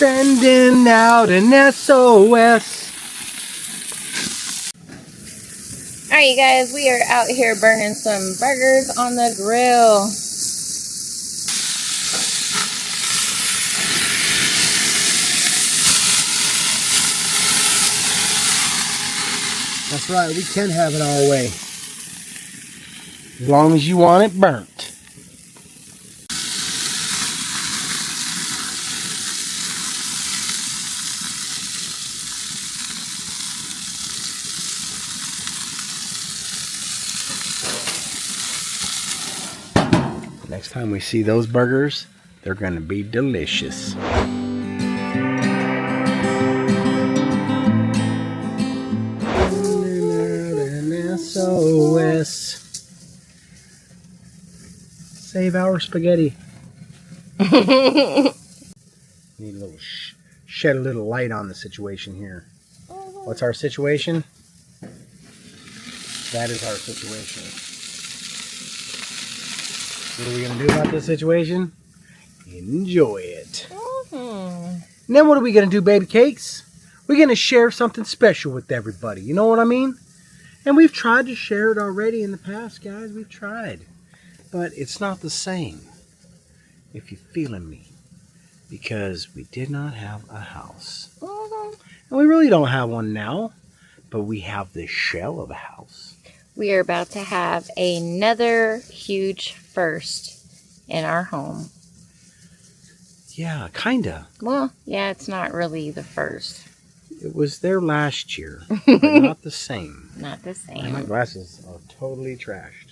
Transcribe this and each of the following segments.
Sending out an SOS. Alright, you guys, we are out here burning some burgers on the grill. That's right, we can have it our way. As long as you want it burnt. Next time we see those burgers, they're going to be delicious. SOS. Save our spaghetti. Need a little shed a little light on the situation here. What's our situation? That is our situation. What are we going to do about this situation? Enjoy it. And then what are we going to do, baby cakes? We're going to share something special with everybody. You know what I mean? And we've tried to share it already in the past, guys. We've tried. But it's not the same, if you're feeling me. Because we did not have a house. And we really don't have one now. But we have the shell of a house. We are about to have another huge first in our home. Yeah, kinda. Well, yeah, it's not really the first. It was there last year, but not the same. Not the same. My glasses are totally trashed.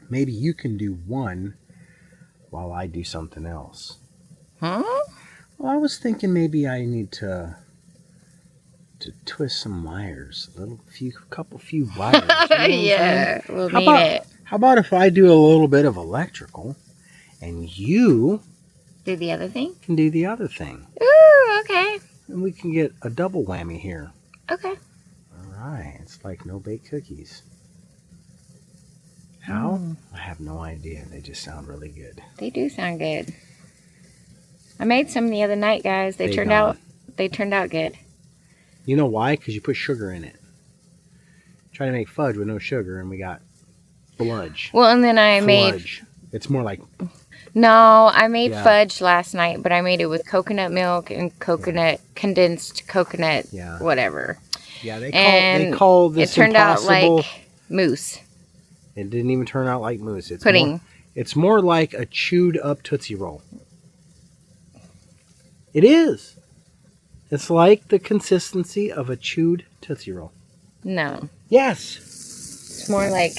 Maybe you can do one while I do something else. Huh? Well, I was thinking maybe I need to twist some wires, couple few wires. You know yeah, we'll need it. How about if I do a little bit of electrical, and you Do the other thing? can do the other thing, Ooh, okay. and we can get a double whammy here. Okay. All right, it's like no baked cookies. How? I have no idea. They just sound really good. They do sound good. I made some the other night, guys. They turned out good. You know why? Because you put sugar in it. Try to make fudge with no sugar, and we got fudge. Well, and then I made... It's more like... No, I made fudge last night, but I made it with coconut milk and condensed coconut, whatever. Yeah, they call this it turned impossible. Out like mousse. It didn't even turn out like mousse. It's pudding. It's more like a chewed up Tootsie Roll. It is. It's like the consistency of a chewed Tootsie Roll. No. Yes. It's more like,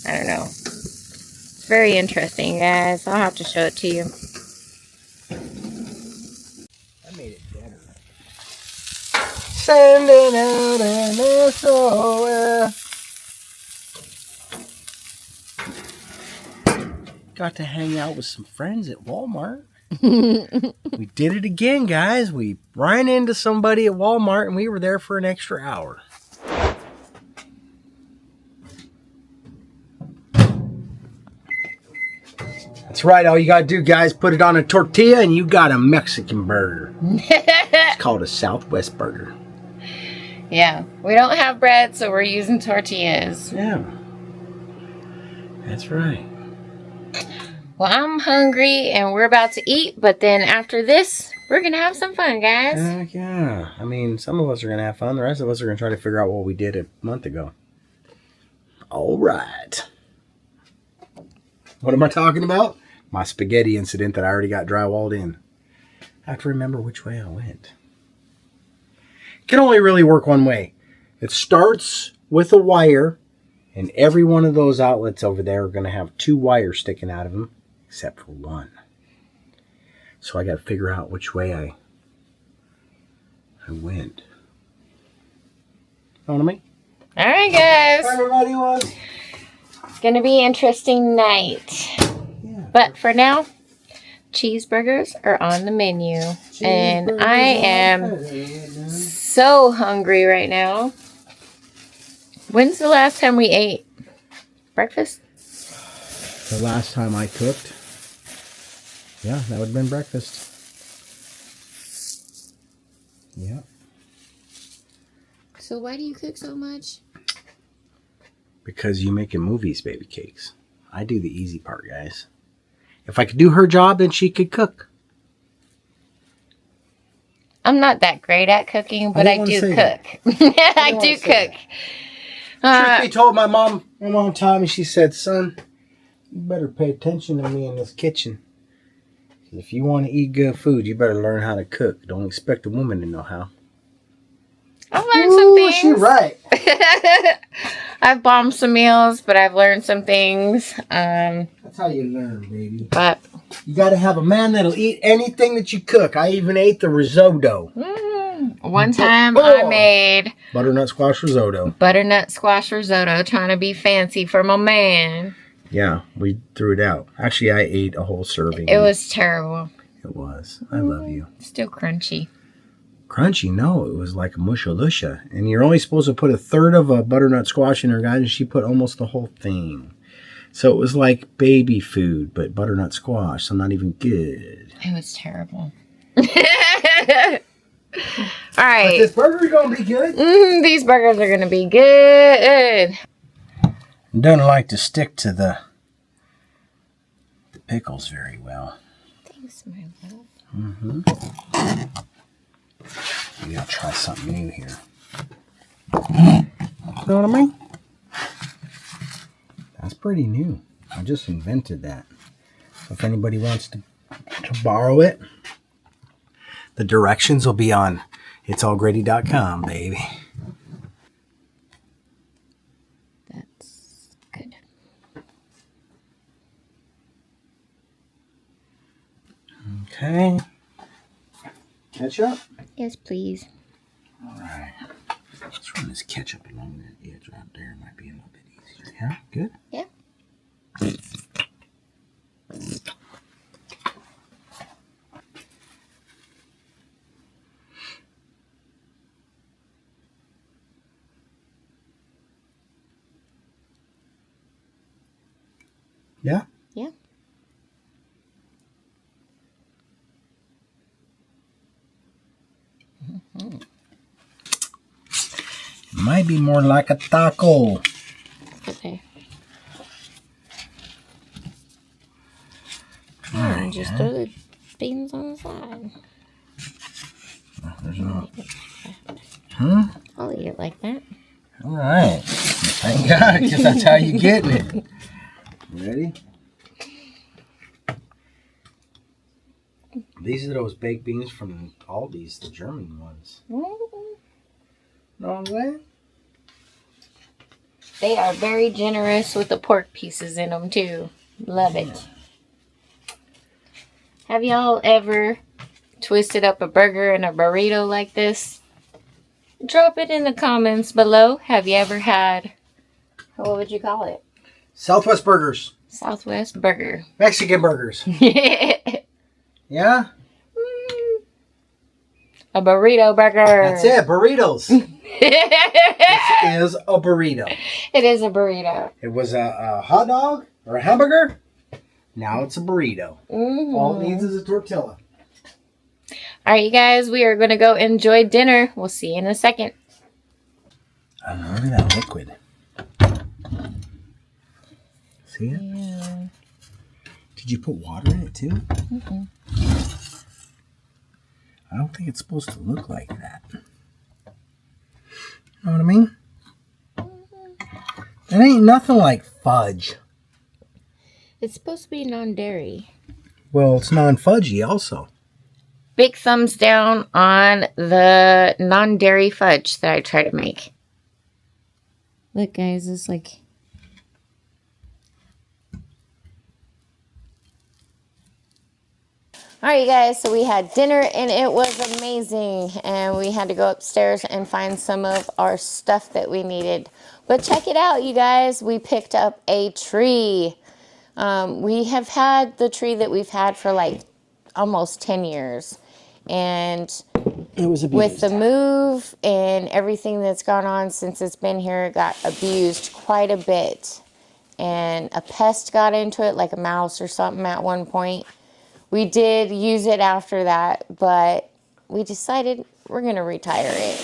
I don't know. It's very interesting, guys. I'll have to show it to you. I made it better. Sending out an SOS. Got to hang out with some friends at Walmart. We did it again, guys. We ran into somebody at Walmart and we were there for an extra hour. That's right. All you got to do, guys, put it on a tortilla and you got a Mexican burger. It's called a Southwest burger. Yeah. We don't have bread, so we're using tortillas. Yeah. That's right. Well, I'm hungry and we're about to eat, but then after this, we're going to have some fun, guys. Heck yeah. I mean, some of us are going to have fun. The rest of us are going to try to figure out what we did a month ago. All right. What am I talking about? My spaghetti incident that I already got drywalled in. I have to remember which way I went. It can only really work one way. It starts with a wire, and every one of those outlets over there are going to have 2 wires sticking out of them. Except for one. So I got to figure out which way I went. Follow me? All right, guys. Everybody was. It's going to be an interesting night. Yeah. But for now, cheeseburgers are on the menu. And I am so hungry right now. When's the last time we ate? Breakfast? The last time I cooked? Yeah, that would have been breakfast. So why do you cook so much? Because you making movies, baby cakes. I do the easy part, guys. If I could do her job, then she could cook. I'm not that great at cooking, but I do cook. I do cook. Truth be told, my mom taught me, she said, son, you better pay attention to me in this kitchen. If you want to eat good food, you better learn how to cook. Don't expect a woman to know how. I've learned some things. She's right. I've bombed some meals, but I've learned some things. That's how you learn, baby. But you got to have a man that'll eat anything that you cook. I even ate the risotto. One time I made butternut squash risotto. Butternut squash risotto, trying to be fancy for my man. Yeah, we threw it out. Actually, I ate a whole serving. It was terrible. It was. I love you. Still crunchy. Crunchy? No, it was like a musha-lusha. And you're only supposed to put a third of a butternut squash in her, guys, and she put almost the whole thing. So it was like baby food, but butternut squash, so not even good. It was terrible. All right. But this burger's going to be good. These burgers are going to be good. Doesn't like to stick to the pickles very well. Thanks, my love. Maybe I'll try something new here. You know what I mean? That's pretty new. I just invented that. So if anybody wants to borrow it, the directions will be on itsallgrady.com, baby. That's good. Okay. Ketchup? Yes, please. All right. Let's run this ketchup along that edge right there. Might be a little bit easier. Yeah? Good? Yeah. Yeah? Yeah. Might be more like a taco. Okay. Right, just throw the beans on the side. There's no... I'll eat it like that. All right. Thank God, because that's how you getting it. Ready? These are those baked beans from Aldi's, the German ones. Know what I'm saying? They are very generous with the pork pieces in them too. Love it. Have y'all ever twisted up a burger in a burrito like this? Drop it in the comments below. Have you ever had, what would you call it? Southwest burgers. Southwest burger. Mexican burgers. Yeah? A burrito burger. That's it, burritos. This is a burrito. It is a burrito. It was a hot dog or a hamburger. Now it's a burrito. All it needs is a tortilla. All right, you guys, we are going to go enjoy dinner. We'll see you in a second. I don't know, look at that liquid. See it? Yeah. Did you put water in it too? I don't think it's supposed to look like that. Know what I mean? It ain't nothing like fudge. It's supposed to be non-dairy. Well, it's non-fudgy also. Big thumbs down on the non-dairy fudge that I try to make. Look, guys, it's like... Alright, you guys, so we had dinner and it was amazing. And we had to go upstairs and find some of our stuff that we needed. But check it out, you guys. We picked up a tree. We have had the tree that we've had for like almost 10 years. And it was abused. With the move and everything that's gone on since it's been here, it got abused quite a bit. And a pest got into it, like a mouse or something at one point. We did use it after that, but we decided we're going to retire it.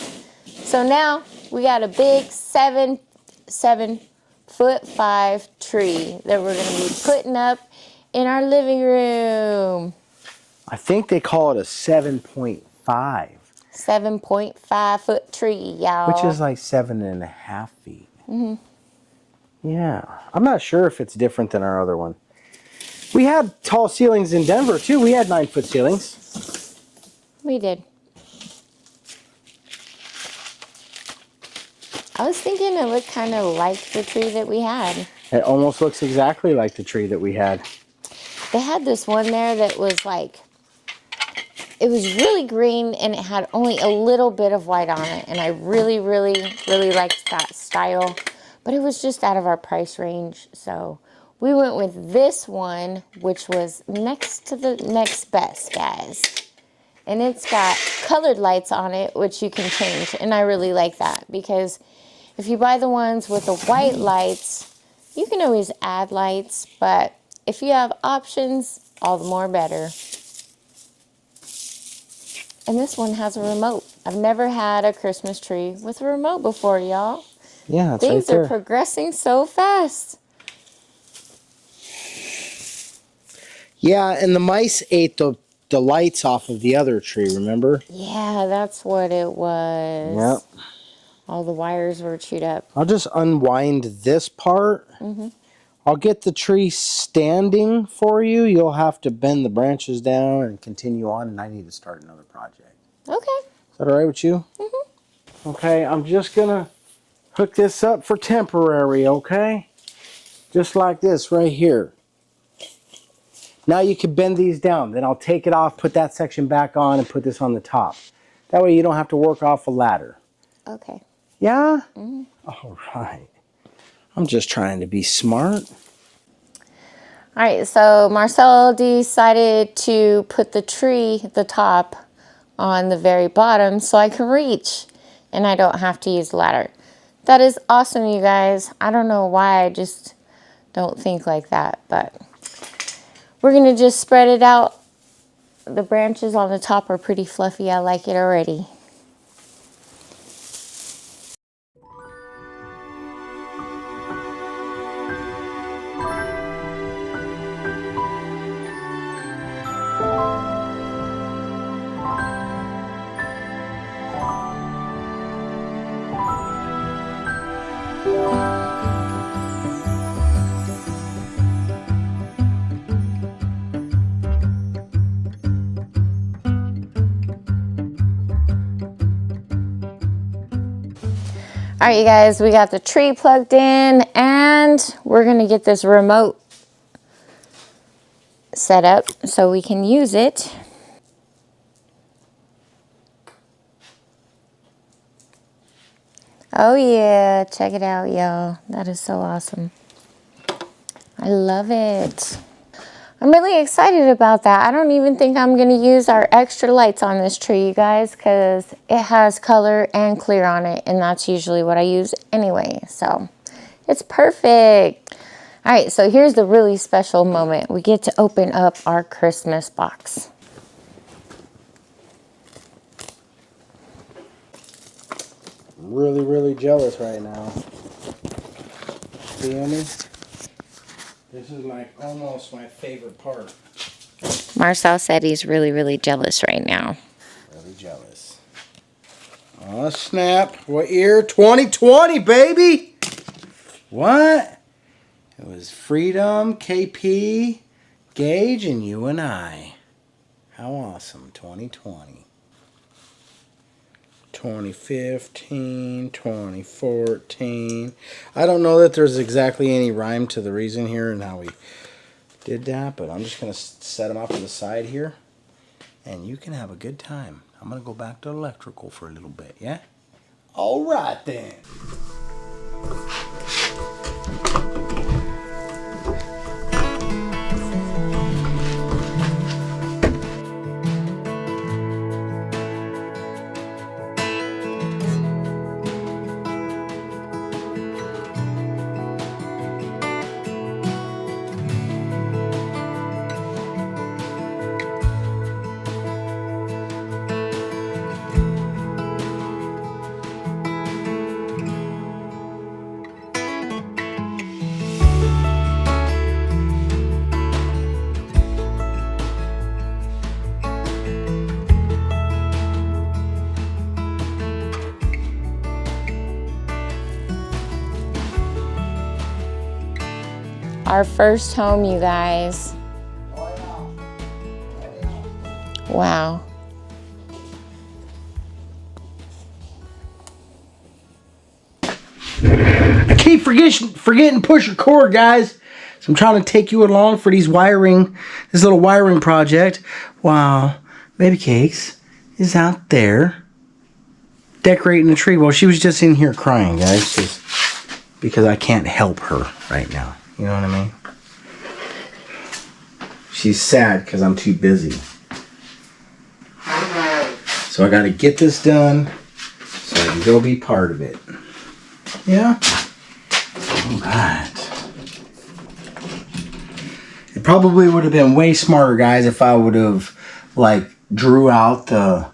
So now we got a big 7'5" tree that we're going to be putting up in our living room. I think they call it a 7.5. 7.5 foot tree, y'all. Which is like 7.5 feet. Yeah. I'm not sure if it's different than our other one. We had tall ceilings in Denver too. We had 9-foot ceilings. We did. I was thinking it looked kind of like the tree that we had. It almost looks exactly like the tree that we had. They had this one there that was like, it was really green and it had only a little bit of white on it. And I really, really, really liked that style. But it was just out of our price range. So we went with this one, which was next to the next best, guys. And it's got colored lights on it, which you can change. And I really like that because if you buy the ones with the white lights, you can always add lights. But if you have options, all the more better. And this one has a remote. I've never had a Christmas tree with a remote before, y'all. Yeah, it's Things right there. are progressing so fast. Yeah, and the mice ate the lights off of the other tree, remember? Yeah, that's what it was. Yep. All the wires were chewed up. I'll just unwind this part. I'll get the tree standing for you. You'll have to bend the branches down and continue on, and I need to start another project. Okay. Is that all right with you? Okay, I'm just going to hook this up for temporary, okay? Just like this right here. Now you can bend these down. Then I'll take it off, put that section back on, and put this on the top. That way you don't have to work off a ladder. Okay. Yeah? All right. I'm just trying to be smart. All right, so Marcel decided to put the tree, the top, on the very bottom so I can reach and I don't have to use the ladder. That is awesome, you guys. I don't know why I just don't think like that, but we're going to just spread it out. The branches on the top are pretty fluffy. I like it already. All right, you guys, we got the tree plugged in and we're going to get this remote set up so we can use it. Oh yeah, check it out, y'all. That is so awesome. I love it. I'm really excited about that. I don't even think I'm going to use our extra lights on this tree, you guys, because it has color and clear on it, and that's usually what I use anyway. So it's perfect. All right, so here's the really special moment. We get to open up our Christmas box. I'm really, really jealous right now. Feel me? This is like almost my favorite part. Marcel said he's really, really jealous right now. Really jealous. Oh, snap. What year? 2020, baby! What? It was Freedom, KP, Gage, and you and I. How awesome. 2020. 2015, 2014. I don't know that there's exactly any rhyme to the reason here and how we did that, but I'm just going to set them off to the side here, and you can have a good time. I'm going to go back to electrical for a little bit, yeah? All right, then. our first home, you guys. Wow. I keep forgetting to push record, guys. So I'm trying to take you along for this little wiring project. Wow, Baby Cakes is out there decorating the tree. Well, she was just in here crying, guys, just because I can't help her right now. You know what I mean? She's sad because I'm too busy. So I got to get this done so I can go be part of it. Yeah? All right. It probably would have been way smarter, guys, if I would have, like, drew out the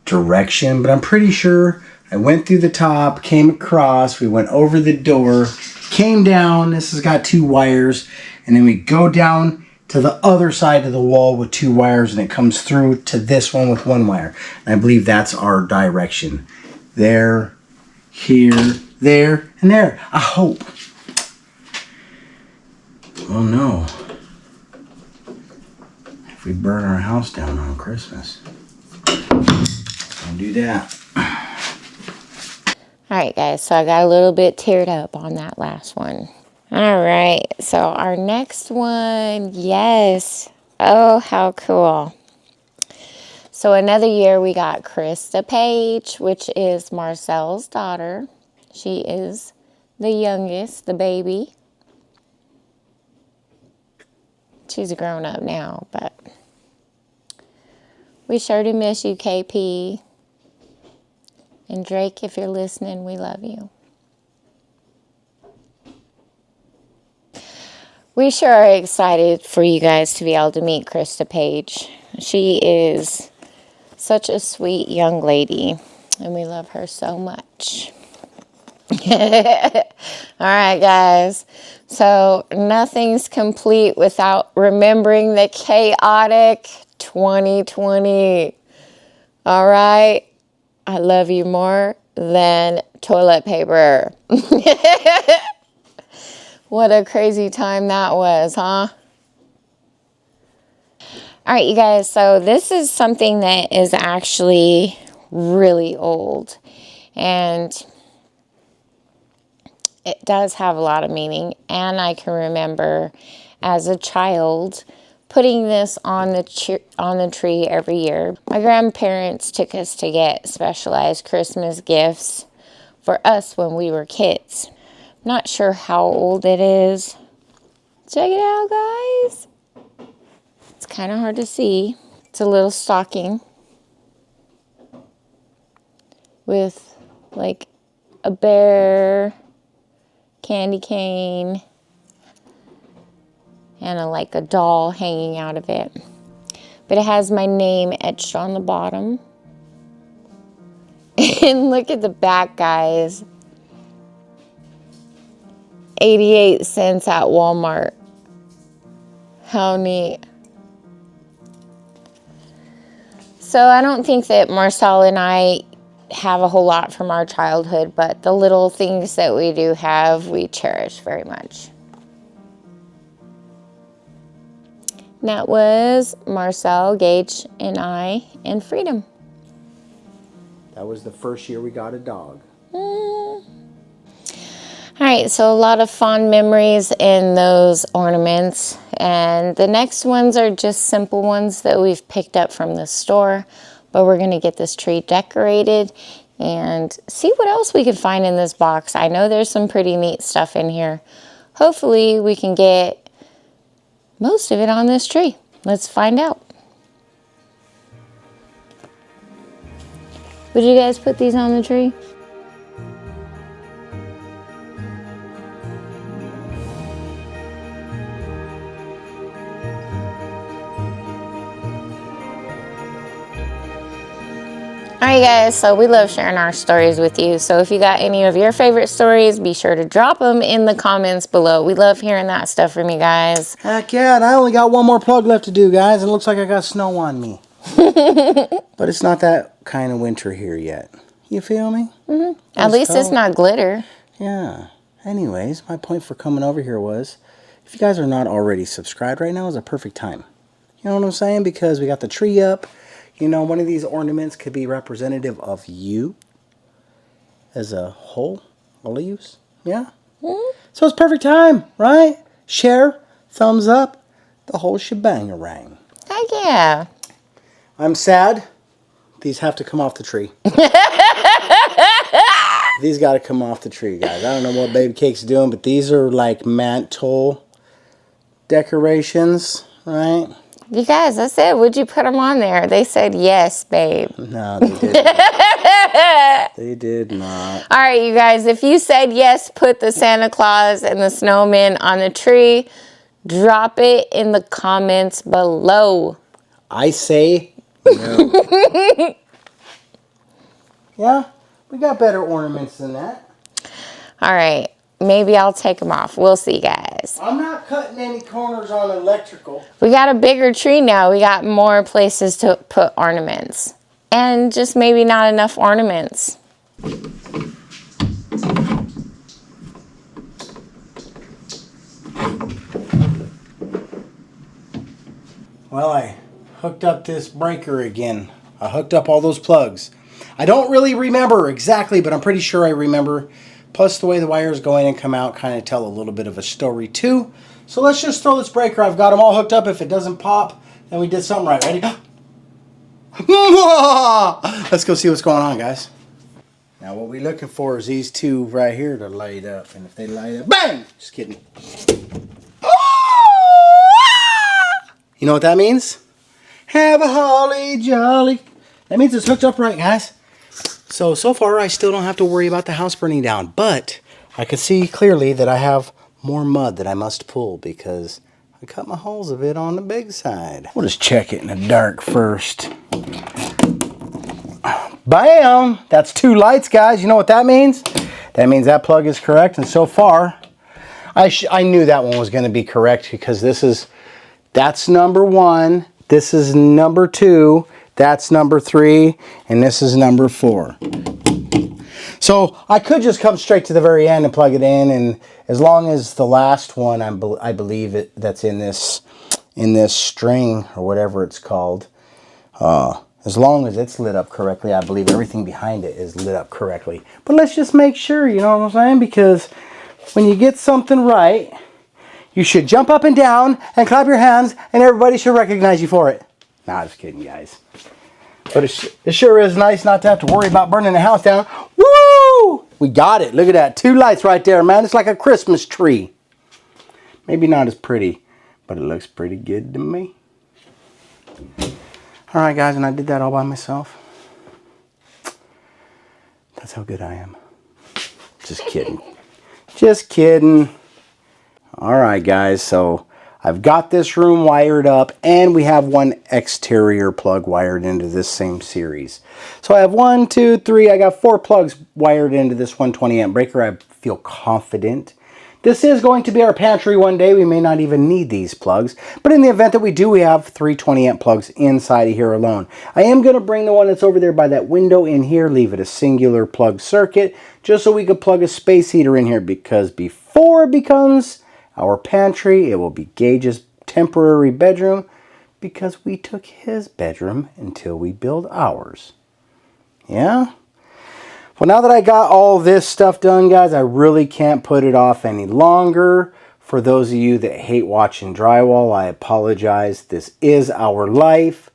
direction. But I'm pretty sure I went through the top, came across, we went over the door, came down. This has got 2 wires. And then we go down to the other side of the wall with 2 wires. And it comes through to this one with 1 wire. And I believe that's our direction. There, here, there, and there. I hope. Oh no. If we burn our house down on Christmas. Don't do that. Alright guys, so I got a little bit teared up on that last one. Alright, so our next one, yes. Oh, how cool. So another year we got Krista Page, which is Marcel's daughter. She is the youngest, the baby. She's grown up now, but we sure do miss you, KP. And Drake, if you're listening, we love you. We sure are excited for you guys to be able to meet Krista Page. She is such a sweet young lady, and we love her so much. All right, guys. So nothing's complete without remembering the chaotic 2020. All right. I love you more than toilet paper. What a crazy time that was, huh? All right, you guys. So this is something that is actually really old. And it does have a lot of meaning, and I can remember as a child putting this on the tree every year. My grandparents took us to get specialized Christmas gifts for us when we were kids. Not sure how old it is. Check it out, guys. It's kind of hard to see. It's a little stocking with like a bear, candy cane, and like a doll hanging out of it. But it has my name etched on the bottom. And look at the back, guys. 88 cents at Walmart. How neat. So I don't think that Marcel and I have a whole lot from our childhood, but the little things that we do have, we cherish very much. And that was Marcel, Gage, and I, and Freedom. That was the first year we got a dog. All right, so a lot of fond memories in those ornaments. And the next ones are just simple ones that we've picked up from the store. But we're going to get this tree decorated and see what else we can find in this box. I know there's some pretty neat stuff in here. Hopefully we can get most of it on this tree. Let's find out. Would you guys put these on the tree? Alright guys, so we love sharing our stories with you. So if you got any of your favorite stories, be sure to drop them in the comments below. We love hearing that stuff from you guys. Heck yeah, and I only got one more plug left to do, guys. It looks like I got snow on me. But it's not that kind of winter here yet. You feel me? Mm-hmm. At least it's not glitter. Yeah. Anyways, my point for coming over here was If you guys are not already subscribed right now is a perfect time. You know what I'm saying? Because we got the tree up. You know, one of these ornaments could be representative of you as a whole. All of yous. Yeah? Mm-hmm. So it's perfect time, right? Share, thumbs up, the whole shebang-a-rang. Heck yeah. I'm sad. These have to come off the tree. These got to come off the tree, guys. I don't know what Baby Cake's doing, but these are like mantle decorations, right? You guys, I said, would you put them on there? They said yes, babe. No, they didn't. They did not. All right, you guys, if you said yes, put the Santa Claus and the snowman on the tree. Drop it in the comments below. I say no. Yeah, we got better ornaments than that. All right, maybe I'll take them off. We'll see, guys. I'm not cutting any corners on electrical. We got a bigger tree now. We got more places to put ornaments. And just maybe not enough ornaments. Well, I hooked up this breaker again. I hooked up all those plugs. I don't really remember exactly, but I'm pretty sure I remember. Plus the way the wires go in and come out kind of tell a little bit of a story too. So let's just throw this breaker. I've got them all hooked up. If it doesn't pop, then we did something right. Ready? Let's go see what's going on, guys. Now what we're looking for is these two right here to light up. And if they light up, bang! Just kidding. You know what that means? Have a holly jolly. That means it's hooked up right, guys. So far I still don't have to worry about the house burning down. But I can see clearly that I have more mud that I must pull because I cut my holes a bit on the big side. We'll just check it in the dark first. Bam! That's 2 lights, guys. You know what that means? That means that plug is correct. And so far, I knew that one was going to be correct because that's number 1. This is number 2. That's number 3. And this is number 4. So I could just come straight to the very end and plug it in. And as long as the last one, I believe that's in this string or whatever it's called, as long as it's lit up correctly, I believe everything behind it is lit up correctly. But let's just make sure, you know what I'm saying? Because when you get something right, you should jump up and down and clap your hands and everybody should recognize you for it. Nah, just kidding, guys. But it sure is nice not to have to worry about burning the house down. Woo! We got it. Look at that. 2 lights right there, man. It's like a Christmas tree. Maybe not as pretty, but it looks pretty good to me. All right, guys, and I did that all by myself. That's how good I am. Just kidding. Just kidding. All right, guys, so I've got this room wired up, and we have one exterior plug wired into this same series. So I have 1, 2, 3. I got 4 plugs wired into this 120 amp breaker. I feel confident. This is going to be our pantry one day. We may not even need these plugs. But in the event that we do, we have 3 20 amp plugs inside of here alone. I am going to bring the one that's over there by that window in here, leave it a singular plug circuit, just so we could plug a space heater in here, because before it becomes our pantry, it will be Gage's temporary bedroom, because we took his bedroom until we build ours. Yeah? Well, now that I got all this stuff done, guys, I really can't put it off any longer. For those of you that hate watching drywall, I apologize. This is our life.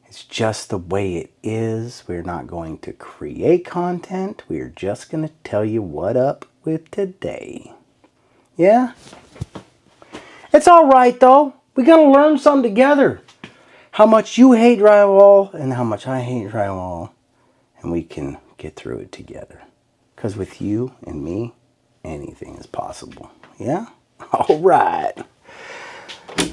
It's just the way it is. We're not going to create content. We are just going to tell you what up with today. Yeah? It's all right, though. We're going to learn something together. How much you hate drywall and how much I hate drywall. And we can get through it together. Because with you and me, anything is possible. Yeah? All right. All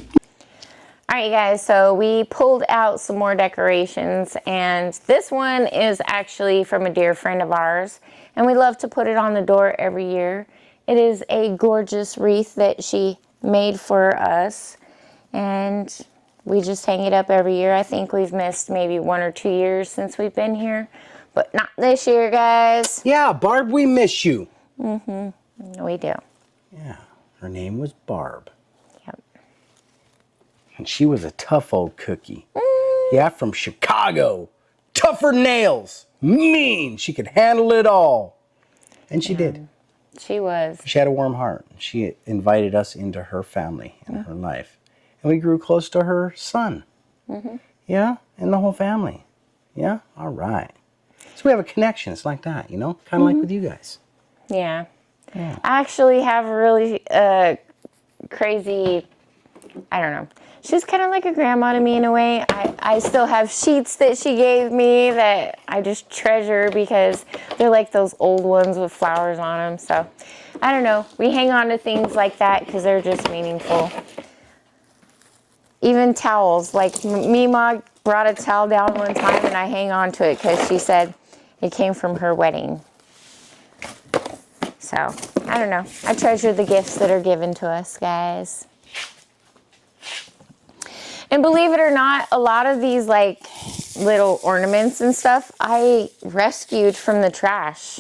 right, you guys, so we pulled out some more decorations, and this one is actually from a dear friend of ours, and we love to put it on the door every year. It is a gorgeous wreath that she made for us, and we just hang it up every year. I think we've missed maybe 1 or 2 years since we've been here. But not this year, guys. Yeah, Barb, we miss you. Mm-hmm. We do. Yeah, her name was Barb. And she was a tough old cookie. Yeah, from Chicago. Tougher nails. Mean. She could handle it all. And she did. She was. She had a warm heart. She invited us into her family and her life. And we grew close to her son. Yeah, and the whole family. Yeah, all right. So we have a connection. It's like that, you know? Kind of like with you guys. Yeah. I actually have a really crazy, I don't know. She's kind of like a grandma to me in a way. I still have sheets that she gave me that I just treasure because they're like those old ones with flowers on them. So, I don't know. We hang on to things like that because they're just meaningful. Even towels. Like, Mima brought a towel down one time and I hang on to it because she said it came from her wedding. So, I don't know. I treasure the gifts that are given to us, guys. And believe it or not, a lot of these like little ornaments and stuff, I rescued from the trash.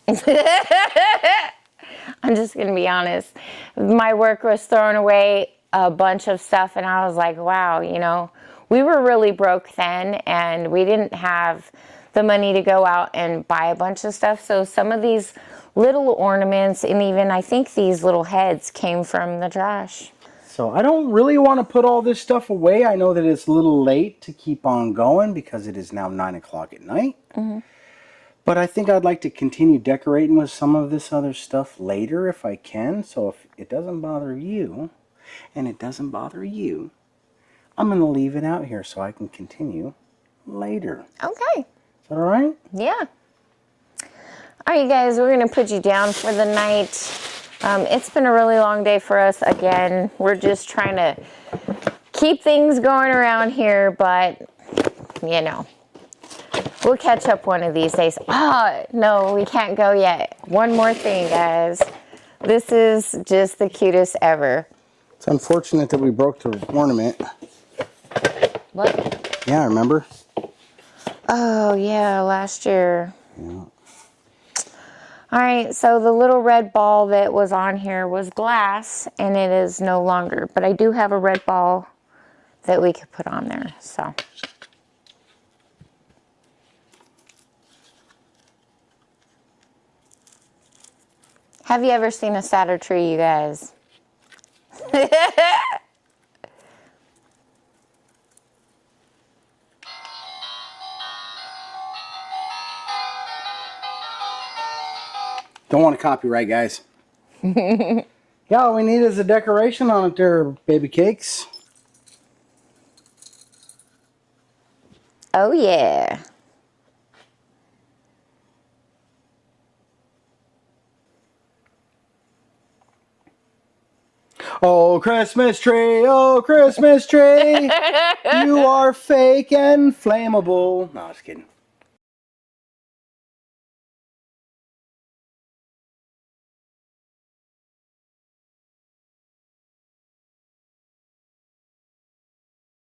I'm just going to be honest. My work was throwing away a bunch of stuff and I was like, wow, you know, we were really broke then and we didn't have the money to go out and buy a bunch of stuff. So some of these little ornaments and even I think these little heads came from the trash. So I don't really want to put all this stuff away. I know that it's a little late to keep on going because it is now 9 o'clock at night. But I think I'd like to continue decorating with some of this other stuff later if I can. So if it doesn't bother you, and it doesn't bother you, I'm going to leave it out here so I can continue later. Okay. Is that all right? Yeah. All right, you guys, we're going to put you down for the night. It's been a really long day for us again. We're just trying to keep things going around here, but, you know, we'll catch up one of these days. Oh, no, we can't go yet. One more thing, guys. This is just the cutest ever. It's unfortunate that we broke the ornament. What? Yeah, remember? Oh, yeah, last year. Yeah. All right, so the little red ball that was on here was glass, and it is no longer. But I do have a red ball that we could put on there, so. Have you ever seen a sadder tree, you guys? Don't want to copyright, guys. Yeah, all we need is a decoration on it there, baby cakes. Oh, yeah. Oh, Christmas tree, you are fake and flammable. No, just kidding.